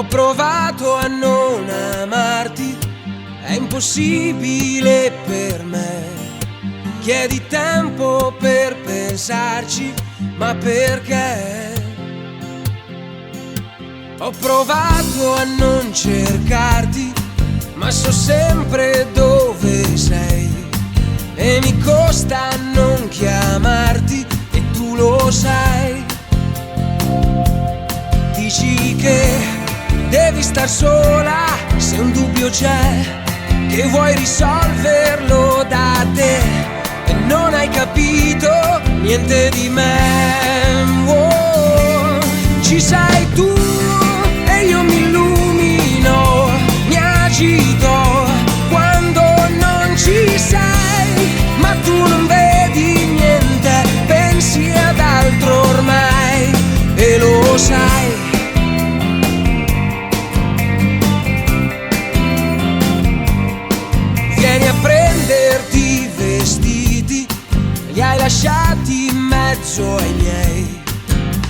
provato a non amarti, è impossibile per me. Chiedi tempo per pensarci, ma perché? Ho provato a non cercarti, ma so sempre dove sei. E mi costa non chiamarti, e tu lo sai. Dici che devi star sola, se un dubbio c'è, che vuoi risolverlo da te, e non hai capito niente di me. Oh, ci sei tu e io mi illumino, mi agito quando non ci sei, ma tu non vedi niente, pensi ad altro ormai, e lo sai. Vieni a prenderti i vestiti, li hai lasciati in mezzo ai miei,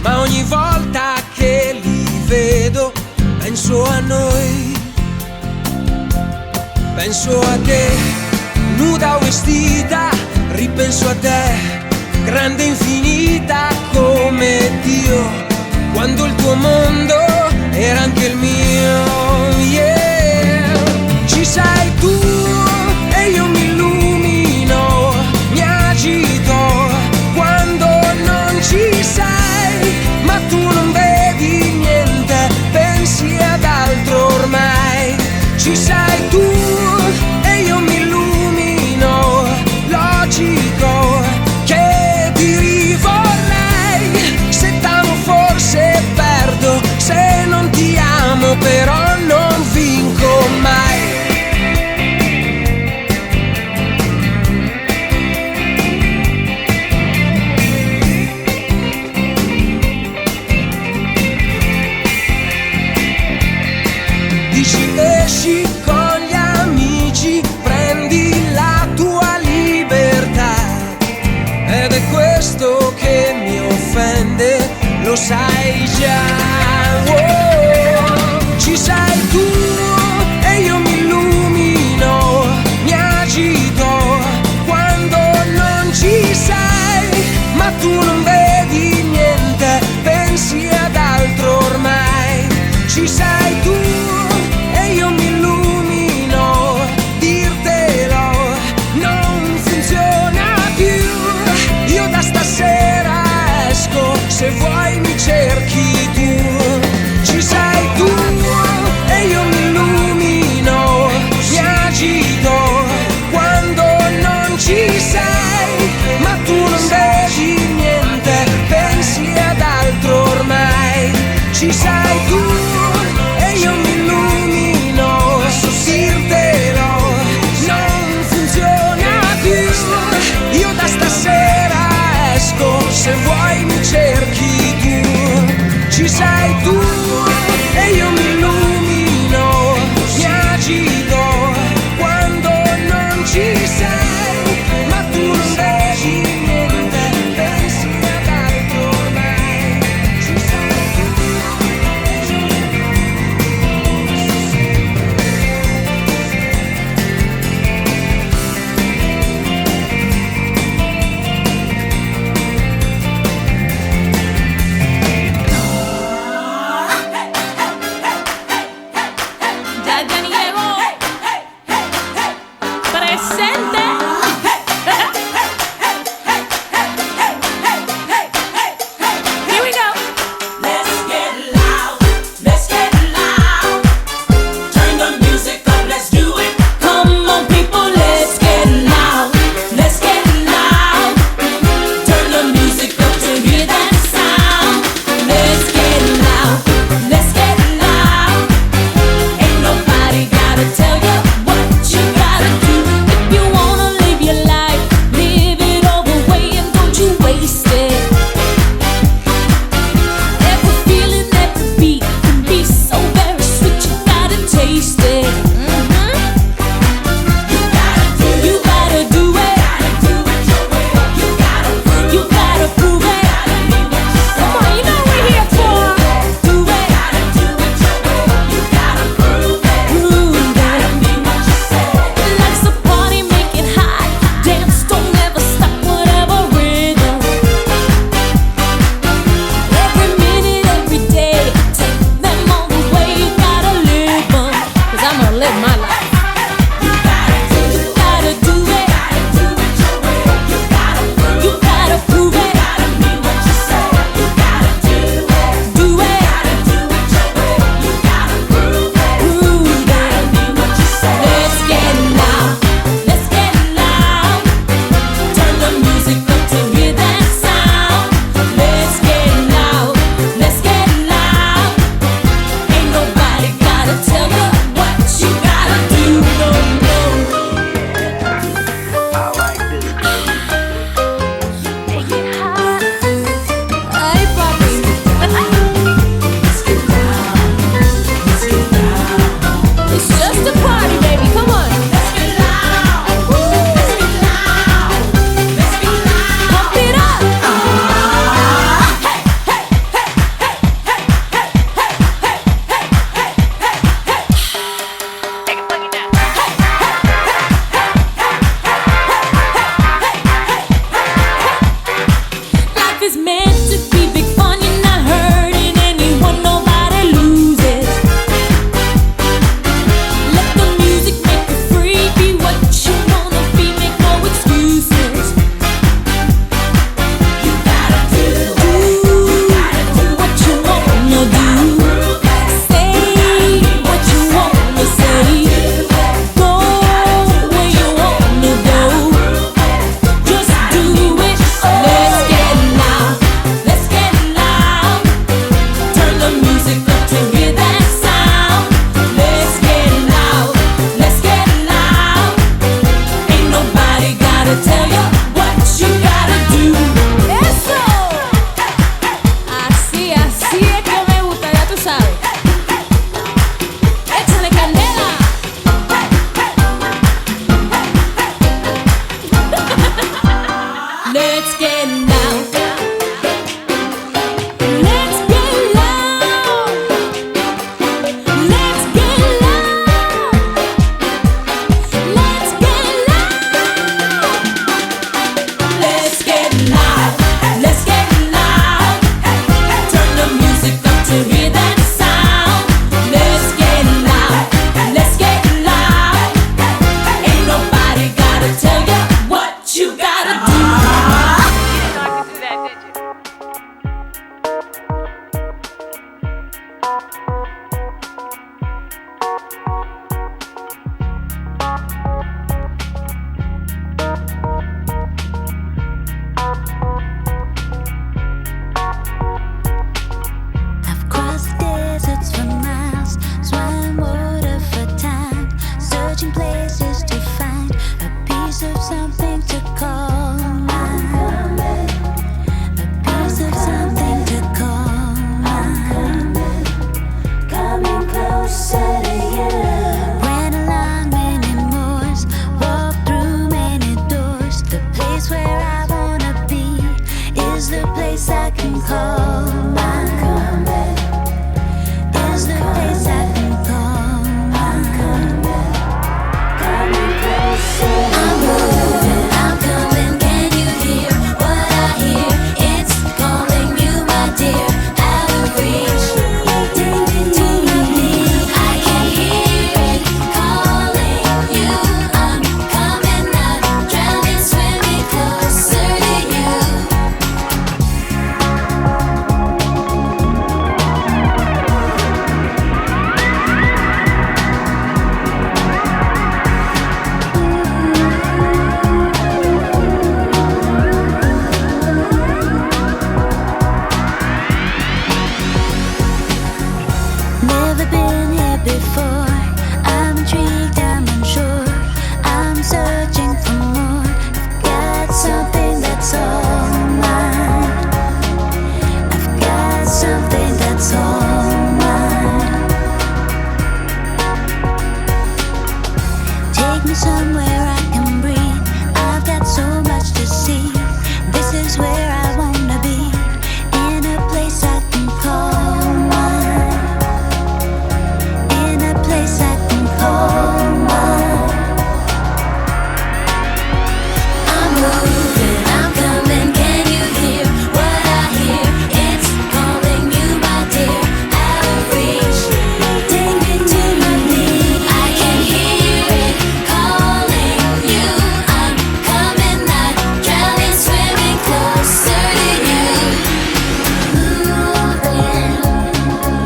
ma ogni volta che li vedo penso a noi. Penso a te, nuda o vestita, ripenso a te, grande e infinita come Dio, quando il tuo mondo era anche il mio. Yeah, ci sei tu e io mi illumino, mi agito quando non ci sei, ma tu non vedi niente, pensi ad altro ormai. Ci sei tu e io mi illumino, logico che ti rivorrei, se t'amo forse perdo, se non ti amo però non vinco mai. Dici esci con gli amici, prendi la tua libertà, ed è questo che mi offende, lo sai già. Oh, ci sei tu e io mi illumino, mi agito quando non ci sei, ma tu non vedi niente, pensi ad altro ormai. Ci sei tu e io mi illumino, dirtelo non funziona più, io da stasera esco, se vuoi mi cerchi tu. Ci before. I'm intrigued, I'm unsure, I'm searching for more. I've got something that's all mine. I've got something that's all mine. Take me somewhere I can breathe. I've got so much to see. This is where I wanna be, in a place I can call mine. In a place I can call mine. I'm moving, I'm coming, can you hear what I hear? It's calling you, my dear, out of reach. Take me to my knees. I can hear it calling you. I'm coming, not drowning, swimming closer to you. Moving,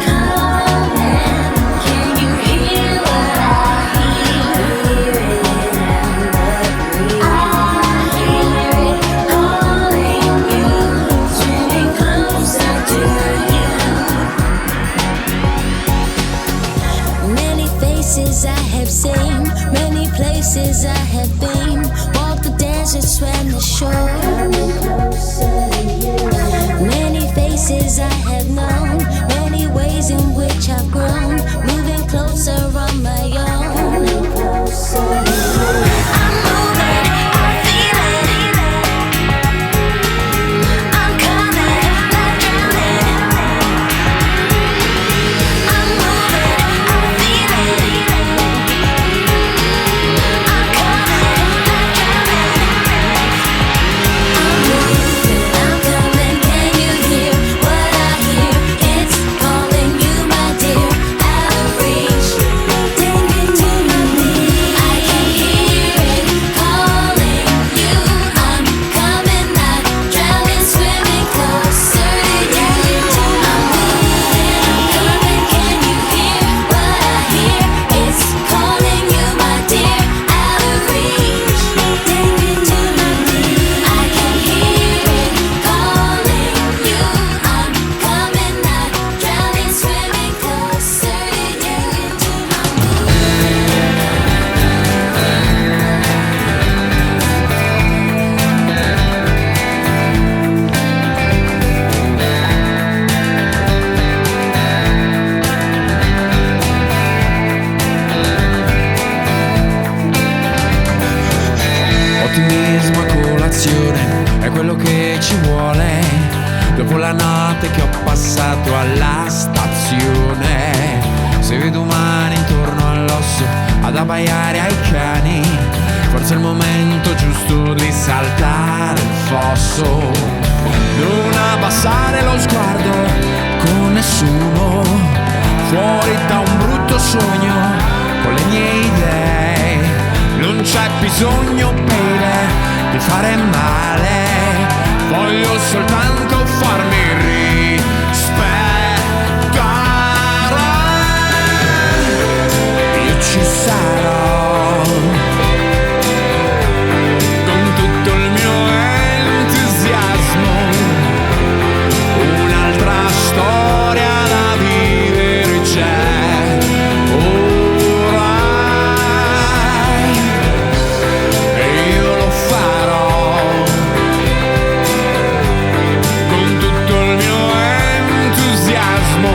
coming, can you hear what I hear? Hear it in the breeze. I hear it calling you, swimming closer to you. Many faces I have seen, many places I have been. Walked the desert, swam the shore. Many faces I have known, many ways in which I've grown. Moving closer on my own. I'm moving, I feel it. I'm coming, not drowning. I'm moving, I feel it. I'm coming, not drowning. I'm moving, I'm coming, can you hear what I hear? It's calling you, my dear, out of reach. Take me to my knees. I can hear it calling you. I'm coming, not drowning, swimming closer to you. I'm moving, I'm coming, can you hear what I hear? It's calling you, my dear, out of reach. Take me to my knees. I can hear it calling you. I'm coming, not drowning, swimming closer to you. Ottimismo a colazione è quello che ci vuole dopo la notte che ho passato alla stazione. Se vedo umani intorno all'osso ad abbaiare ai cani, forse è il momento giusto di saltare il fosso. Non abbassare lo sguardo con nessuno, fuori da un brutto sogno con le mie idee. Non c'è bisogno, baby, di fare male. Voglio soltanto farmi rispettare. Io ci sarò con tutto il mio entusiasmo. Un'altra storia da vivere c'è orai. E io lo farò con tutto il mio entusiasmo,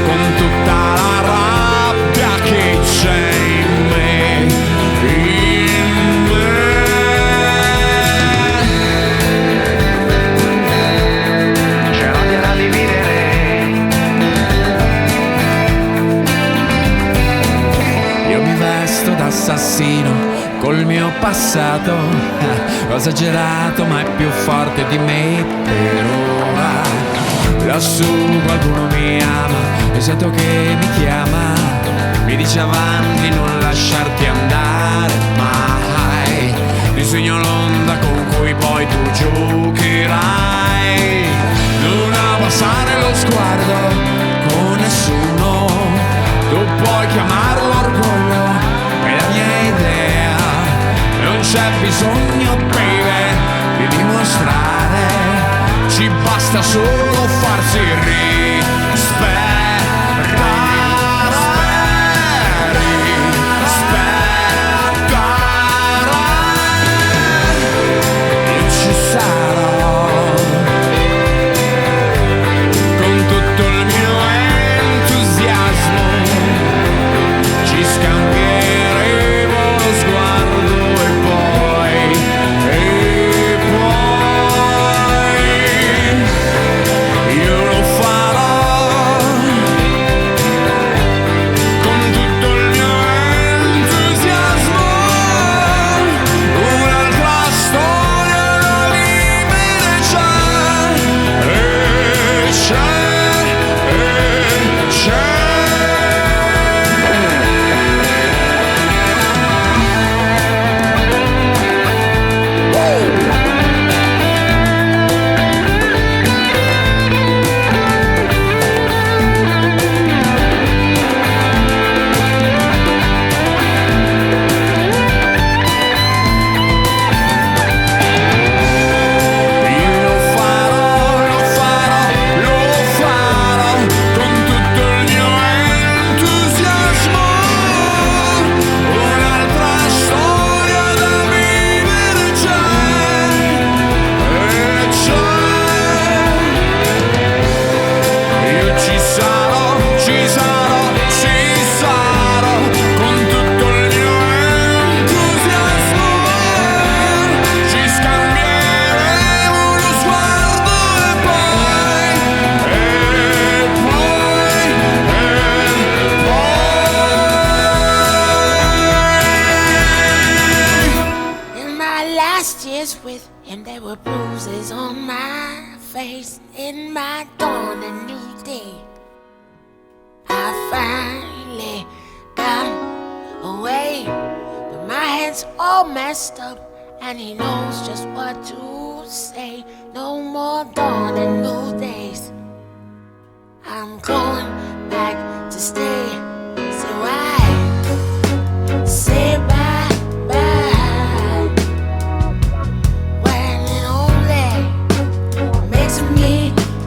con tutta la rabbia che c'è in me, in me. C'è rabbia da dividere. Io mi vesto da assassino col mio passato, ho esagerato ma è più forte di me per ora. Lassù qualcuno mi ama e sento che mi chiama, mi dice avanti, non lasciarti andare mai. Disegno l'onda con cui poi tu giocherai. Non abbassare lo sguardo con nessuno, tu puoi chiamarlo orgoglio, è la mia idea. Non c'è bisogno, baby, di dimostrare, ci basta solo farsi rispettare. all messed up, and he knows just what to say. No more dawn and no days. I'm going back to stay. So I say bye bye when it only makes me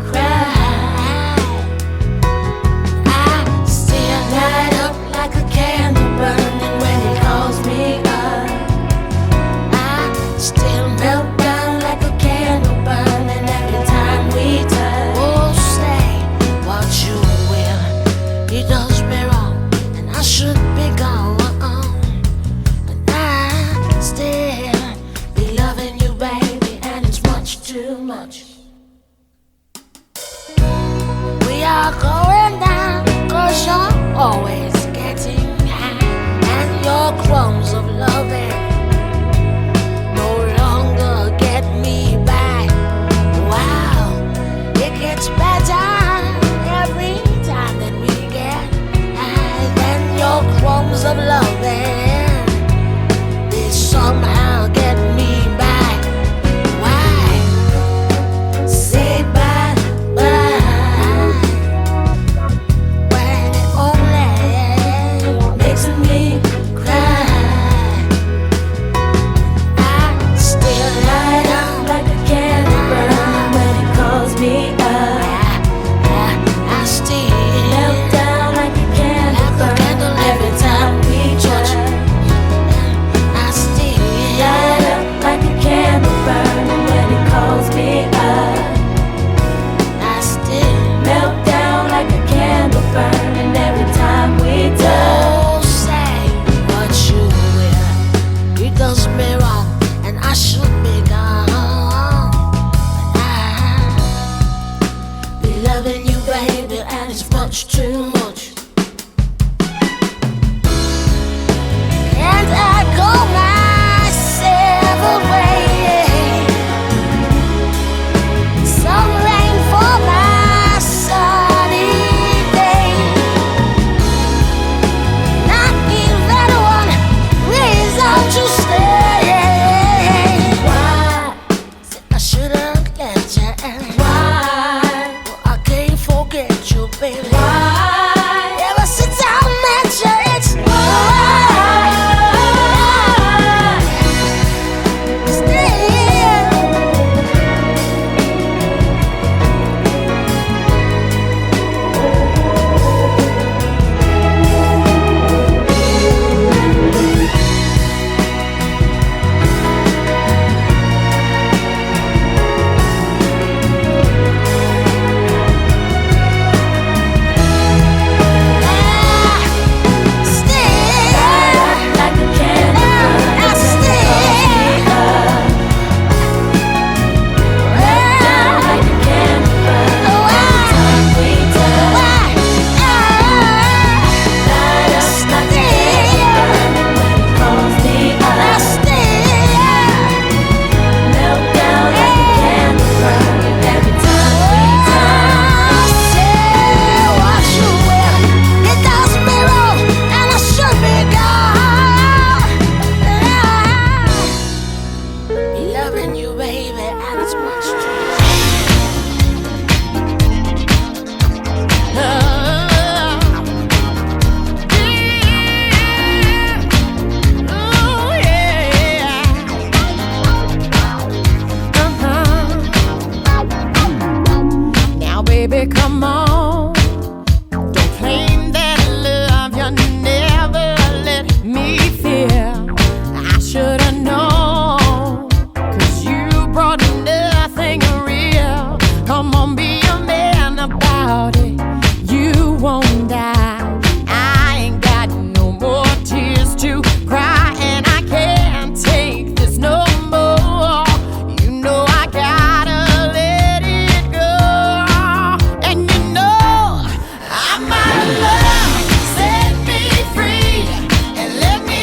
cry. I still light up like a candle burning when he calls me up. I still melt down like a candle burning every time we touch. Oh, say what you will. He does me wrong, and I should be gone. But I still be loving you, baby, and it's much too much. We are going down, 'cause you're always getting high, and your crumbs of loving no longer get me by. Wow, it gets better every time that we get high, and your crumbs of loving, they somehow get me by. Why? Say bye bye when it only makes me cry. I still light up like a candle burning when it calls me up. I still melt down like a candle every time we touch. I still light up like a candle burning when it calls me up. I still melt down like a candle burning every time we touch. Oh, say what you will. He does me wrong, and I should be gone. But I be loving you, baby, and it's much too much. And I go my several ways. Some rain for my sunny day. Not even one reason to stay. Why? I shouldn't let you in. Why? Well, I can't forget you, baby. Why? Ever since I met you, it's why. Still. Loving you, baby, and it's much too Now, baby, come on. Don't claim that love you never let me feel. I should've known, 'cause you brought nothing real. Come on, be a man about it. You won't die. I ain't got no more tears to cry, and I can't take this no more. You know I gotta let it go. And you know I'm out of love. Set me free and let me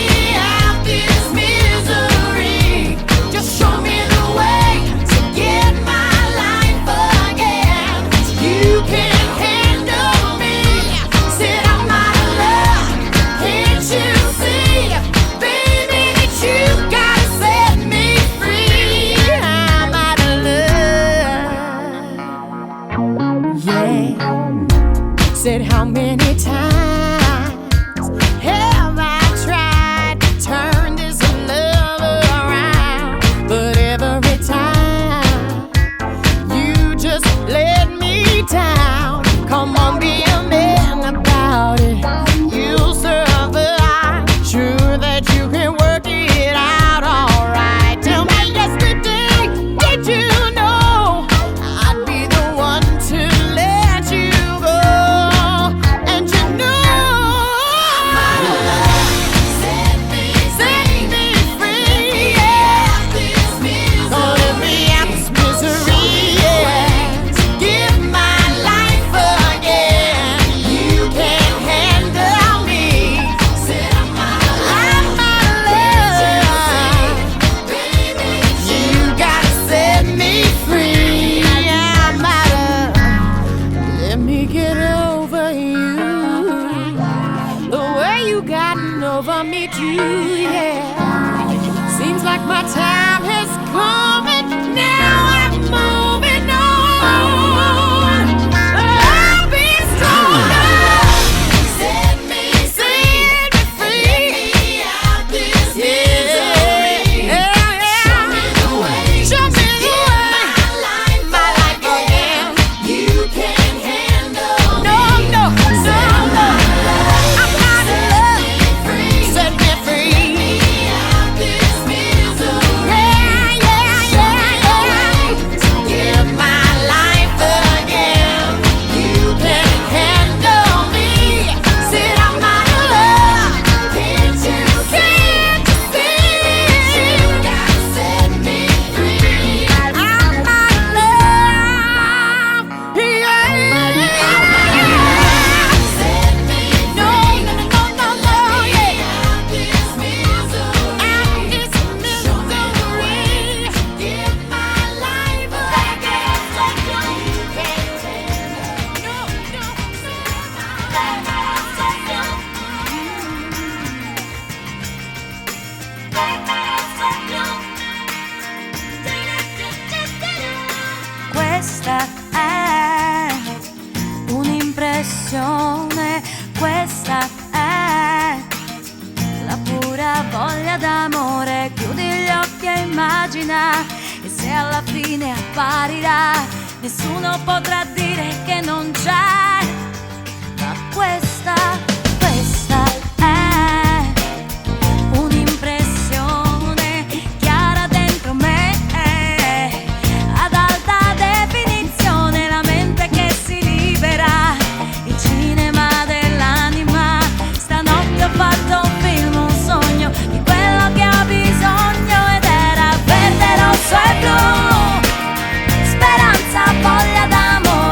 over me too, yeah. Seems like my time has come and now I'm moving on. I'll be stronger. Set me free. Get me out this misery. Yeah. Show me the way. Show me the way. My life again. You can't handle me. No. I'm out of love. Set me free. Get me out this misery. Yeah. Give my life again. You can't handle me. Said I'm out of love. Can't you see? You gotta set me free. I'm out of love. Yeah. Set me free. No. Yeah. Out this misery. Give my life again. You can't Questa è un'impressione, questa è la pura voglia d'amore. Chiudi gli occhi e immagina, e se alla fine apparirà, nessuno potrà dire che non c'è. Ma questa è un'impressione chiara dentro me, ad alta definizione, la mente che si libera, il cinema dell'anima. Stanotte ho fatto un film, un sogno di quello che ho bisogno, ed era verde, rosso e blu, speranza, voglia d'amore.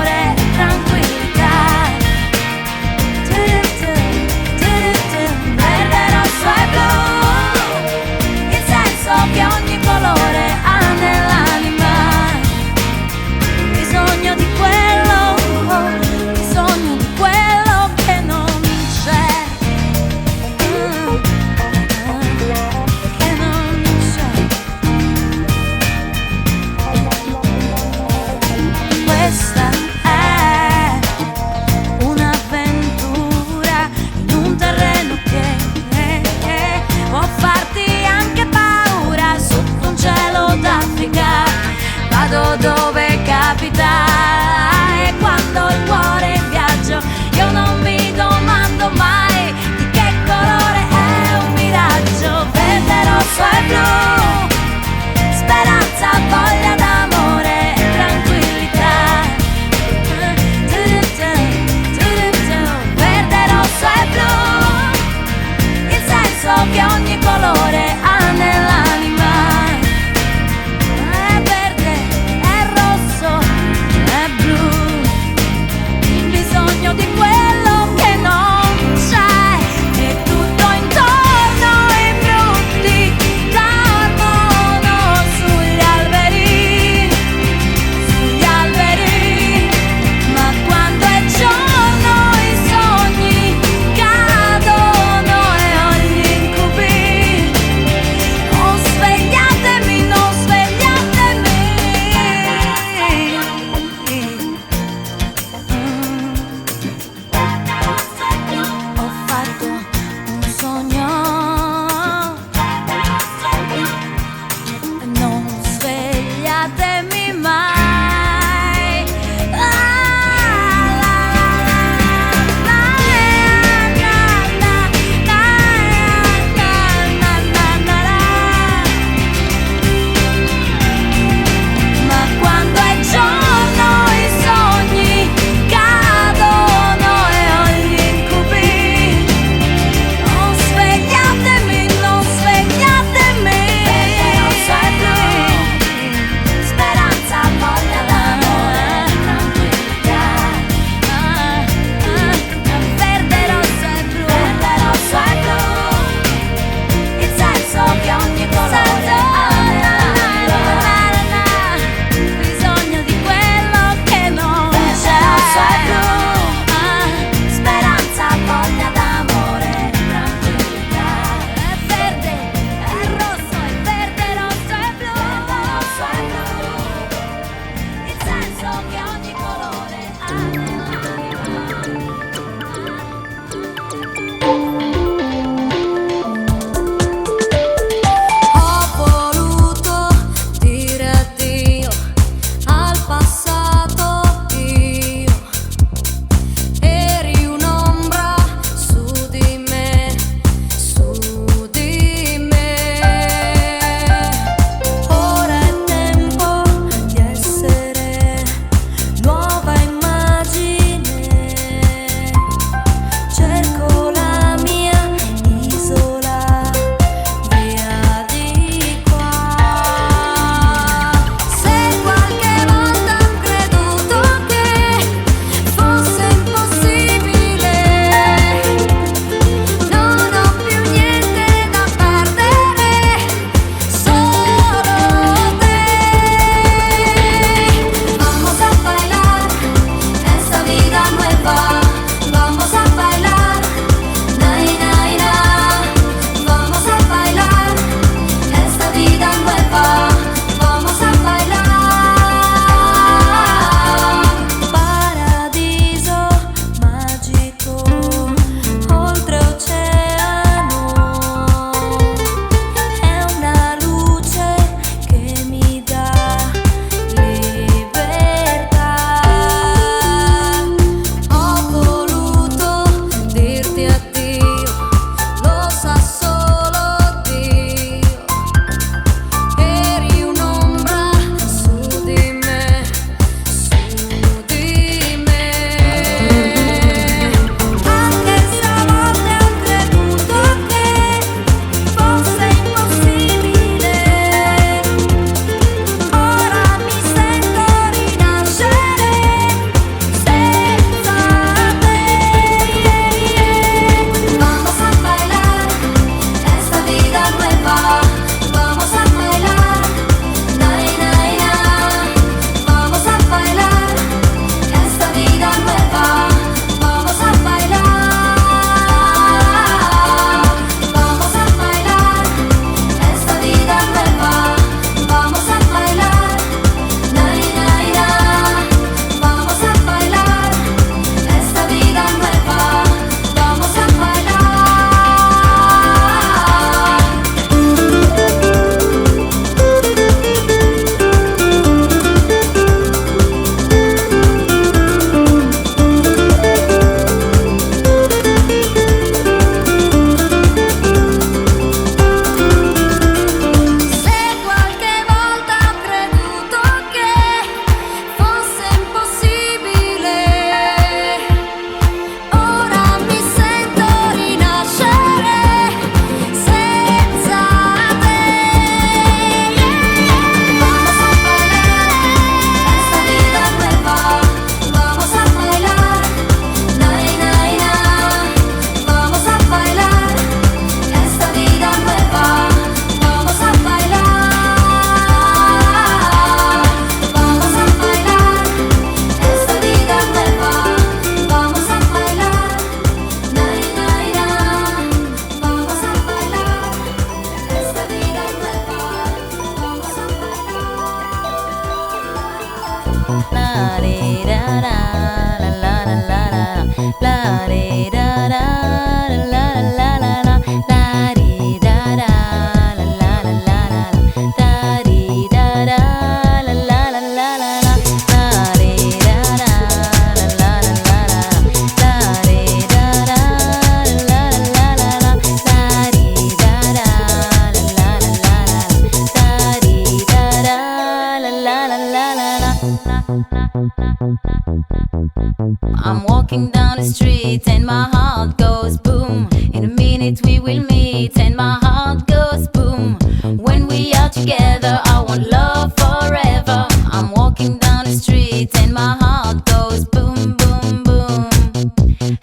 I'm walking down the street and my heart goes boom. In a minute we will meet and my heart goes boom. When we are together I want love forever. I'm walking down the street and my heart goes boom, boom, boom.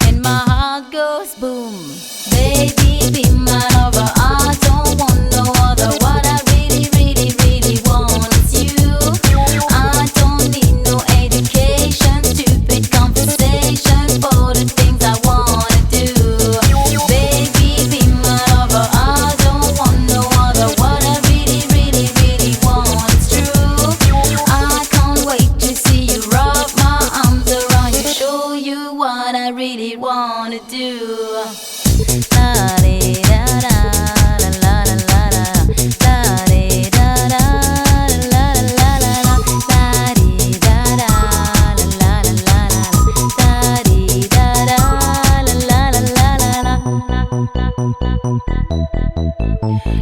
And my heart goes boom. Baby, be my lover, I don't want no other. What I really, really, really want is you. I don't need no education, stupid conversations for the things I wanna do. Baby, be my lover, I don't want no other. What I really, really, really want is true. I can't wait to see you, wrap my arms around you, show you what I really wanna do.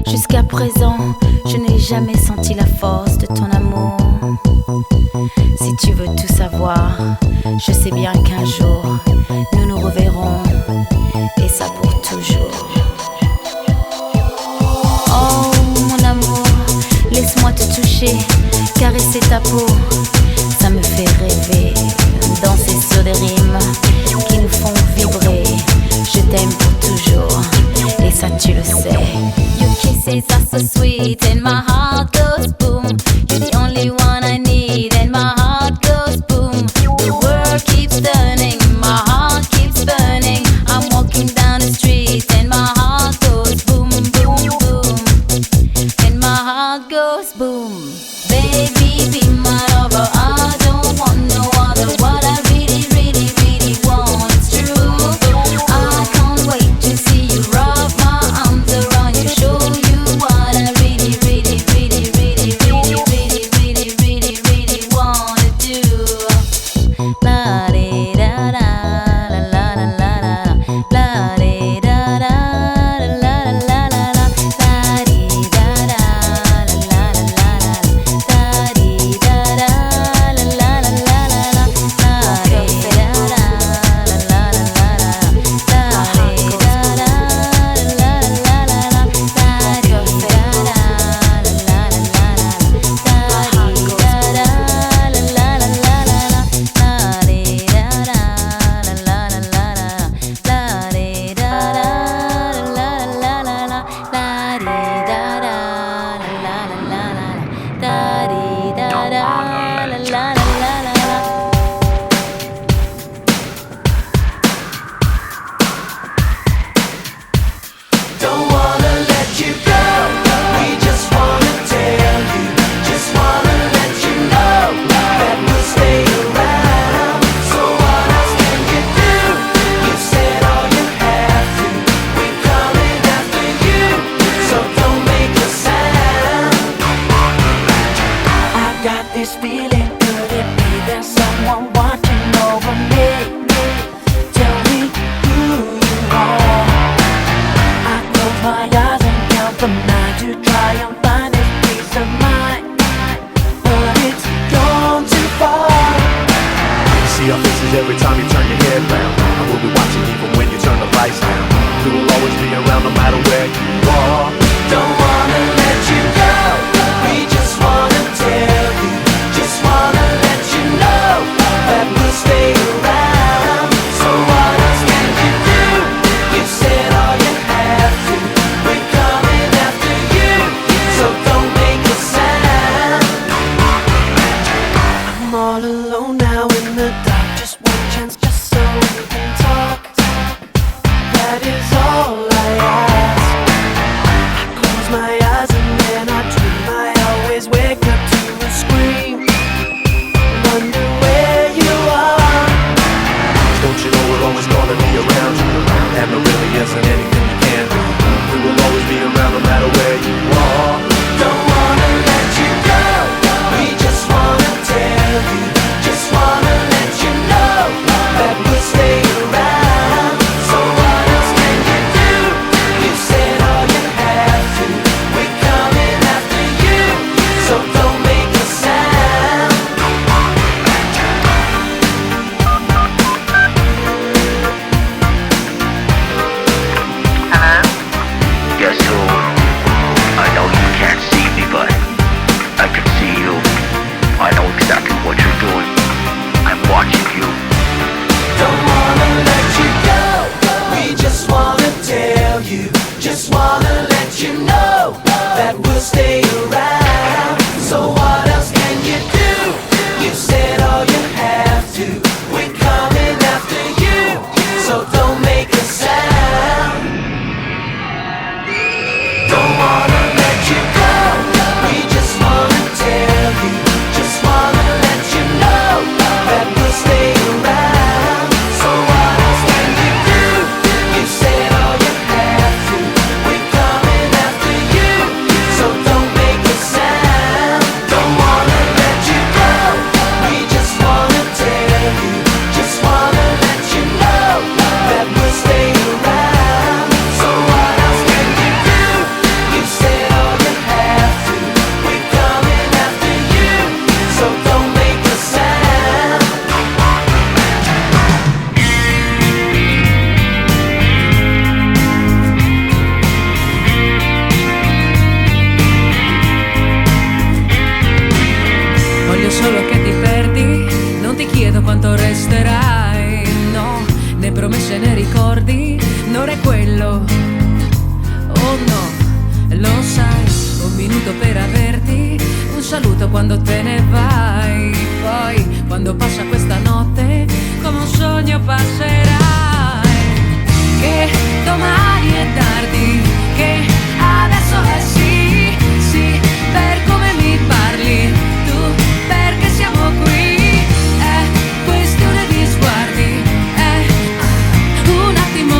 Jusqu'à présent, je n'ai jamais senti la force de ton amour. Si tu veux tout savoir, je sais bien qu'un jour, nous nous reverrons, et ça pour toujours. Oh mon amour, laisse-moi te toucher, caresser ta peau, ça me fait rêver, danser sur des rimes qui nous font vibrer. Je t'aime pour toujours, et ça tu le sais. Your kisses are so sweet and my heart goes boom. You're the only one I need and my heart goes boom. The world keeps turning, my heart keeps burning. I'm walking down the street and my heart goes boom, boom, boom. And my heart goes boom. Baby, be my lover, I don't want no other. What I really, really, really want is true. I can't wait to see you, wrap my arms around you, show you what I really, really, really, really, really, really, really, really, really wanna do. La di da da, la la la la la, la di da da, la la la la la, la di da da, la la la la la, la di da da, la la la la la, la di da da, la la la la la, la di da da, la la la la la, la di da da, la la la la la, la di Don't wanna let you go. We just wanna tell you, just wanna let you know that we'll stay around. So what else can you do? You said all you have to. We're coming after you, so don't make a sound. I got this feeling, could it be there's someone watching over me? Tell me who you are. I close my eyes and count from 9 to try and find this peace of mind, but it's gone too far. See our faces every time you turn your head round. And we'll be watching even when you turn the lights down. We will always be around no matter where you are. Don't wanna let you go. We just wanna tell you, just wanna let you know that we'll stay around. So what else can you do? You said all you have to. We're coming after you, so don't make a sound. I'm all alone now in the dark, just one chance, just so we can talk. That is all I ask. I close my eyes and then I dream. I always wake up to a scream, wonder where you are. Don't you know we're always gonna be around you? And there really isn't anything you can do. We will always be around no matter where you are. Don't wanna let you go. We just wanna tell you, just wanna let you know that we'll stay around. So what else can you do? You said all you have to. We're coming after you, so don't make a sound. tell you, just wanna let you know that we'll stay around. So what else can you do? You said all you have to. We're coming after you, so don't make a sound. Don't wanna let you go. We just wanna tell you, just wanna let you know that we'll stay around. So what else can you do? You said all you have to. We're coming after you, so don't make a sound. Don't wanna let you go. We just wanna tell you, just wanna let you know that we'll stay around. So what else can you do? You said all you have to. We're coming after you, so don't make a sound. Voglio solo che ti perdi, non ti chiedo quanto resterai, no, né promesse né ricordi, non è quello, oh no, lo sai, un minuto per averti, un saluto quando te ne vai, poi quando passa questa notte, come un sogno passerai, che domani è tardi, che adesso è sì, sì, per come mi parli, tu perché siamo qui, è questione di sguardi, è un attimo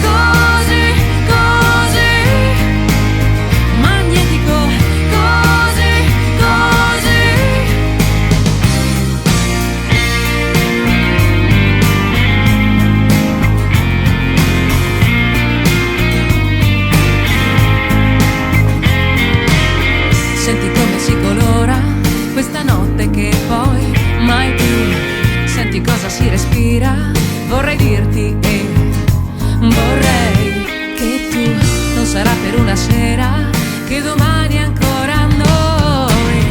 così, così, magnetico, così, così. Senti come si colora questa notte che poi mai più. Senti cosa si respira, vorrei dirti e vorrei che tu non sarà per una sera, che domani ancora noi,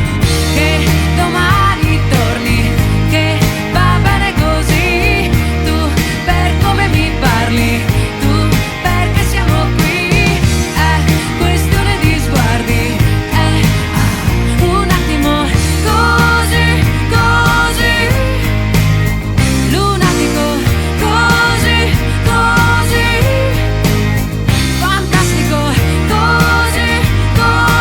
che domani torni, che va bene così, tu per come mi parli, tu perché siamo qui, è questione di sguardi, è un attimo così, così, lunatico, così, così, fantastico, così, così.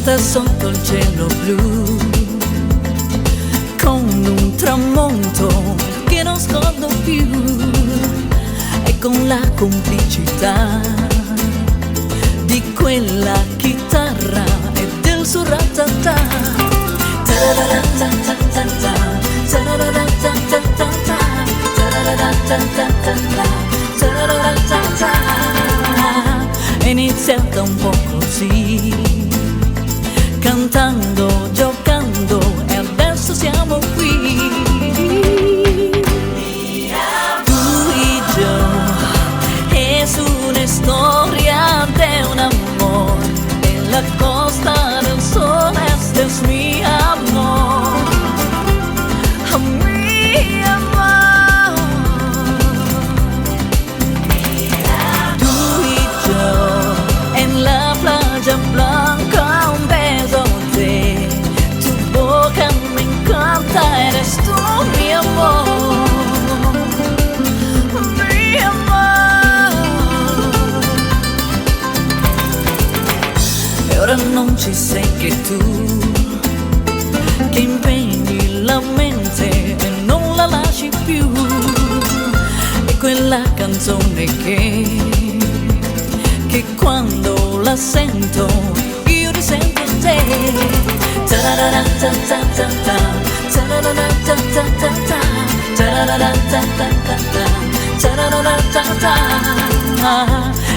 Sdraiata sotto il cielo blu, con un tramonto che non scordo più, e con la complicità di quella chitarra e del suo ratatà. Tararatatata, tararatatata, tararatatata, tararatatata. È iniziata un po' così, cantando, giocando, e adesso siamo qui. Tu y yo, es una storia de un amor, en la costa del sol, este es mi amor, mi amor. Tú y yo, en la playa blanca, un beso de tu boca me encanta, eres tú mi amor, mi amor. E ora non ci sei che tu, che impegni la mente e non la lasci più, e quella canzone che quando la sento io risento te. Tararatatata, tararatatata, tararatatata, tararatatata.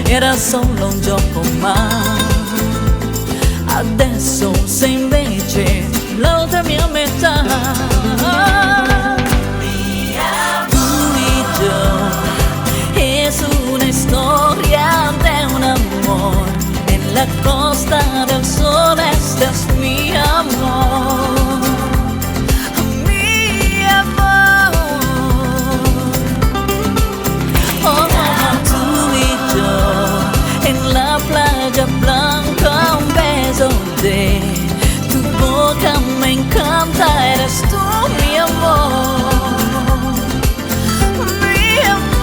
Era solo un gioco, ma adesso sei invece l'altra mia metà. Tu y yo, es una historia de un amor, en la costa del sol, este es mi amor, mi amor. Oh, tú y yo, en la playa blanca, un beso de tu boca me encanta, eres tú mi amor, mi amor.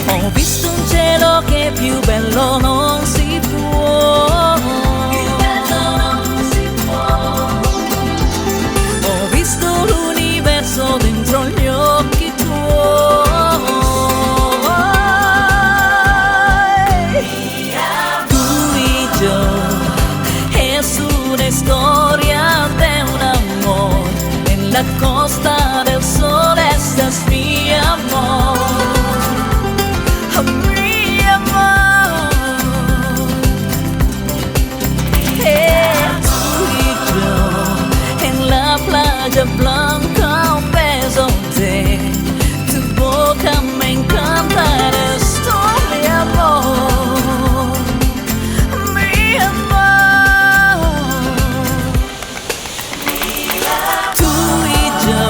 Ho visto un cielo che più bello non si può, più bello non si può. Ho visto l'universo dentro gli occhi tuoi. Es una historia de un amor, en la costa del sol, este es mi amor, mi amor. Tú y yo, en la playa blanca, un beso de tu boca me encanta, eres tú mi amor, mi amor. Tú y yo,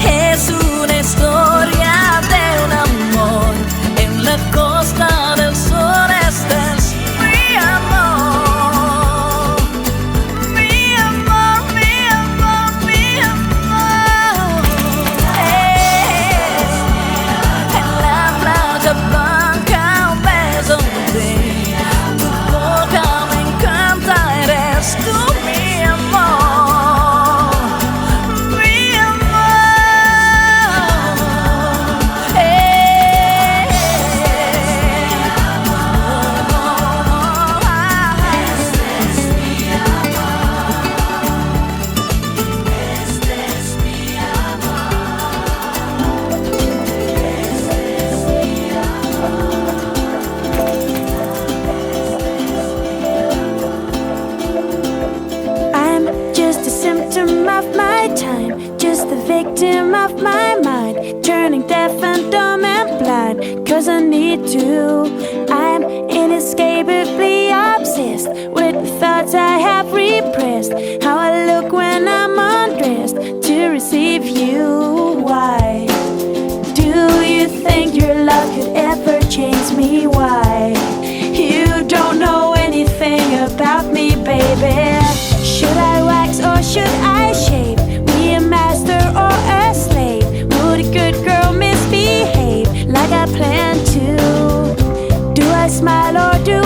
es una historia de un amor, en la costa del sol, este es mi amor, mi amor, mi amor, mi amor. En la playa blanca, un beso de tu boca me encanta, eres tú mi amor, mi amor. I'm just a symptom of my time, just the victim of my mind, turning deaf and dumb and blind, cause I need to. I'm inescapably obsessed with the thoughts I have repressed, how I look when I'm undressed to receive you. Why do you think your love could ever change me? Why? You don't know anything about me, baby. Should I wax or should I shave? Be a master or a slave? Would a good girl misbehave like I planned to? Do I smile or do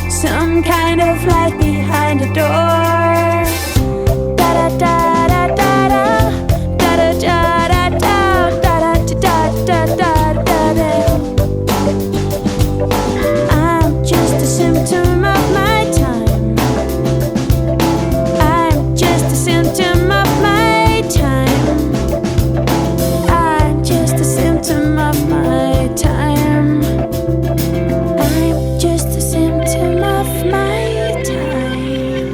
some kind of light behind the door. Da da da da da da da da da da da da da da da. I'm just a symptom of my time. I'm just a symptom of my time. I'm just a symptom of my time. I'm just a symptom of my time.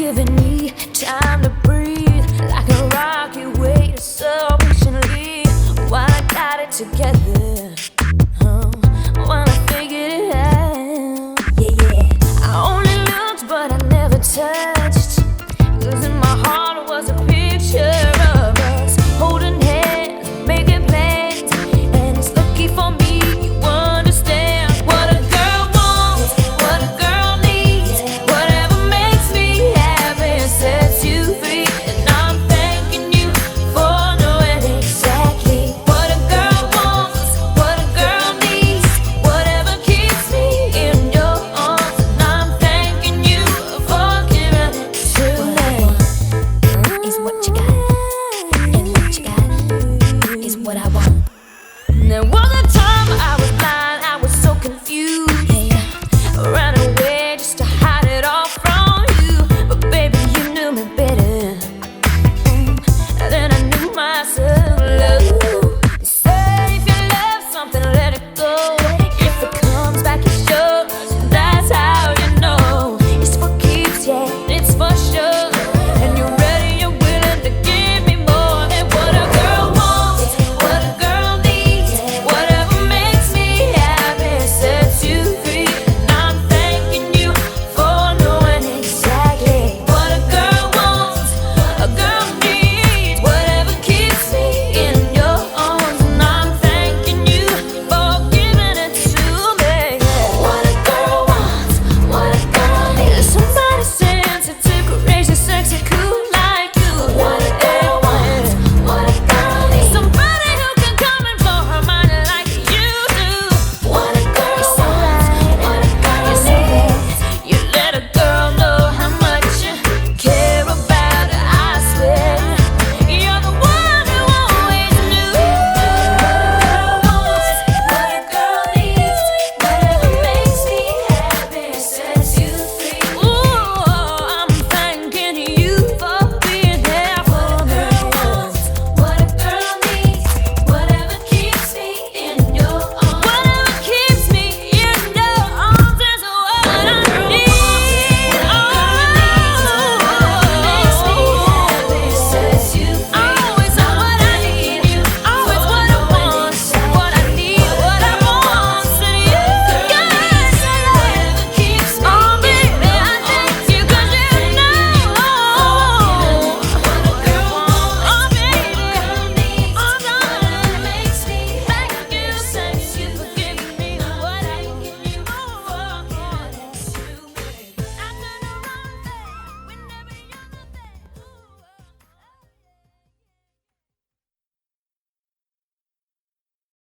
giving me time to breathe, like a rocket waited so patiently. While I got it together, while I figured it out. Yeah, yeah. I only looked, but I never touched.